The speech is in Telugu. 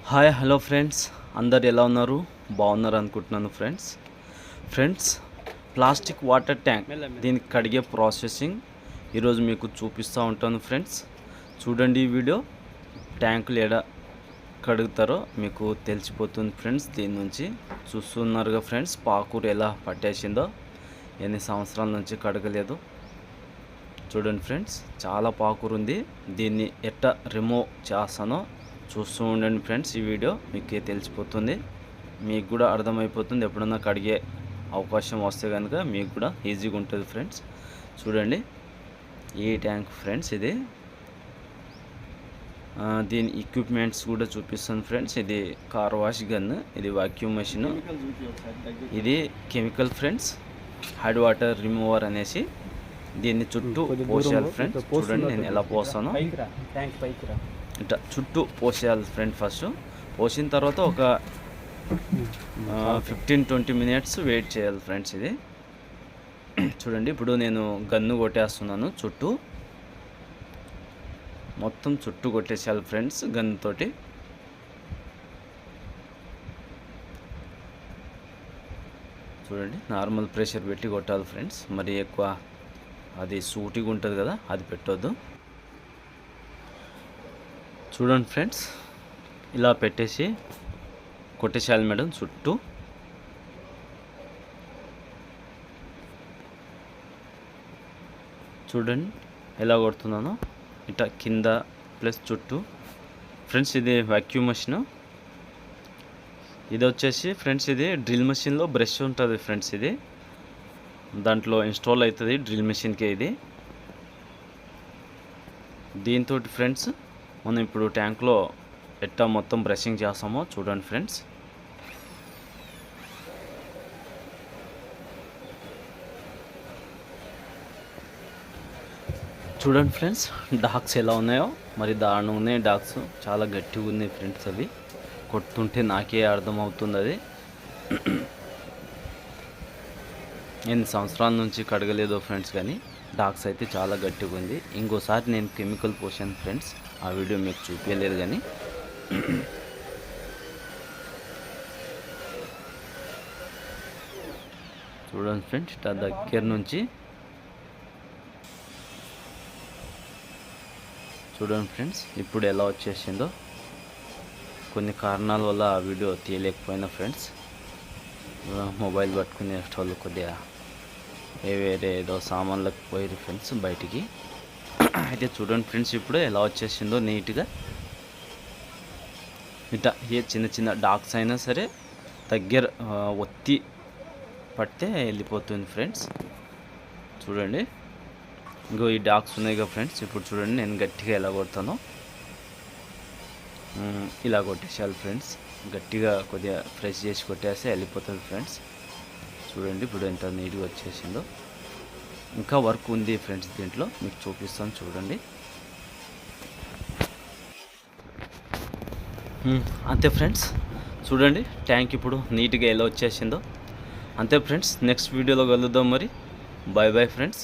హాయ్ హలో ఫ్రెండ్స్, అందరు ఎలా ఉన్నారు? బాగున్నారు అనుకుంటున్నాను ఫ్రెండ్స్. ప్లాస్టిక్ వాటర్ ట్యాంక్ దీనికి కడిగే ప్రాసెసింగ్ ఈరోజు మీకు చూపిస్తూ ఉంటాను ఫ్రెండ్స్. చూడండి ఈ వీడియో. ట్యాంకులు ఎడ కడుగుతారో మీకు తెలిసిపోతుంది ఫ్రెండ్స్. దీని నుంచి చూస్తున్నారుగా ఫ్రెండ్స్, పాకూరు ఎలా పట్టేసిందో. ఎన్ని సంవత్సరాల నుంచి కడగలేదు చూడండి ఫ్రెండ్స్. చాలా పాకూరు ఉంది. దీన్ని ఎట్ట రిమూవ్ చేస్తానో చూస్తూ ఉండండి ఫ్రెండ్స్. ఈ వీడియో మీకే తెలిసిపోతుంది, మీకు కూడా అర్థమైపోతుంది. ఎప్పుడన్నా కడిగే అవకాశం వస్తే కనుక మీకు కూడా ఈజీగా ఉంటుంది ఫ్రెండ్స్. చూడండి ఈ ట్యాంక్ ఫ్రెండ్స్, ఇది దీని ఎక్విప్మెంట్స్ కూడా చూపిస్తుంది ఫ్రెండ్స్. ఇది కార్ వాష్ గన్, ఇది వాక్యూమ్ మెషిన్, ఇది chemical friends, hard water remover అనేసి దీన్ని చుట్టూ పోసేయాలి ఫ్రెండ్స్. చూడండి నేను ఎలా పోస్తానో. ఇట్లా చుట్టూ పోసేయాలి ఫ్రెండ్. ఫస్ట్ పోసిన తర్వాత ఒక 15-20 మినిట్స్ వెయిట్ చేయాలి ఫ్రెండ్స్. ఇది చూడండి. ఇప్పుడు నేను గన్ను కొట్టేస్తున్నాను. మొత్తం చుట్టూ కొట్టేసేయాలి ఫ్రెండ్స్ గన్ను తోటి. చూడండి నార్మల్ ప్రెషర్ పెట్టి కొట్టాలి ఫ్రెండ్స్. మరి ఎక్కువ అది సూటిగా ఉంటుంది కదా, అది పెట్టొద్దు. చూడండి ఫ్రెండ్స్, ఇలా పెట్టేసి కొట్టేసేయాలి మేడం చుట్టూ. చూడండి ఎలా కొడుతున్నానో, ఇట్లా కింద ప్లస్ చుట్టూ ఫ్రెండ్స్. ఇది వాక్యూమ్ మెషిన్. ఇది వచ్చేసి ఫ్రెండ్స్, ఇది డ్రిల్ మెషిన్లో బ్రష్ ఉంటుంది ఫ్రెండ్స్. ఇది దాంట్లో ఇన్స్టాల్ అవుతుంది డ్రిల్ మెషిన్కి. ఇది దీంతో ఫ్రెండ్స్ మనం ఇప్పుడు ట్యాంక్లో ఎట్టా మొత్తం బ్రషింగ్ చేస్తామో చూడండి ఫ్రెండ్స్. చూడండి ఫ్రెండ్స్ డాగ్స్ ఎలా ఉన్నాయో, మరి దారుణంగా ఉన్నాయి డాగ్స్. చాలా గట్టిగా ఉన్నాయి ఫ్రెండ్స్. అవి కొడుతుంటే నాకే అర్థమవుతుంది అది. ఎన్ని సంవత్సరాల నుంచి కడగలేదో ఫ్రెండ్స్, కానీ డాగ్స్ అయితే చాలా గట్టిగా ఉంది. ఇంకోసారి నేను కెమికల్ పోసాను ఫ్రెండ్స్, ఆ వీడియో మీకు చూపించలేదు కానీ. చూడండి ఫ్రెండ్స్ ఇట్లా దగ్గర నుంచి చూడండి ఫ్రెండ్స్ ఇప్పుడు ఎలా వచ్చేసిందో. కొన్ని కారణాల వల్ల ఆ వీడియో తీయలేకపోయినా ఫ్రెండ్స్. మొబైల్ పట్టుకునే వాళ్ళు కొద్దిగా వేరే ఏదో సామాన్లకు పోయారు ఫ్రెండ్స్ బయటికి. అయితే చూడండి ఫ్రెండ్స్ ఇప్పుడు ఎలా వచ్చేసిందో నీట్గా. ఇట్లా ఏ చిన్న చిన్న డాగ్స్ అయినా సరే దగ్గర ఒత్తి పడితే వెళ్ళిపోతుంది ఫ్రెండ్స్. చూడండి ఇంకో ఈ డాగ్స్ ఉన్నాయి కదా ఫ్రెండ్స్. ఇప్పుడు చూడండి నేను గట్టిగా ఎలా కొడతానో. ఇలా కొట్టేసేయాలి ఫ్రెండ్స్. గట్టిగా కొద్దిగా ఫ్రెష్ చేసి కొట్టేస్తే వెళ్ళిపోతుంది ఫ్రెండ్స్. చూడండి ఇప్పుడు ఎంత నీట్గా వచ్చేసిందో. ఇంకా వర్క్ ఉంది ఫ్రెండ్స్ దీంట్లో, మీకు చూపిస్తాను చూడండి. అంతే ఫ్రెండ్స్. చూడండి ట్యాంక్ ఇప్పుడు నీట్గా ఎలా వచ్చేసిందో. అంతే ఫ్రెండ్స్, నెక్స్ట్ వీడియోలో కలుద్దాం మరి. Bye bye friends.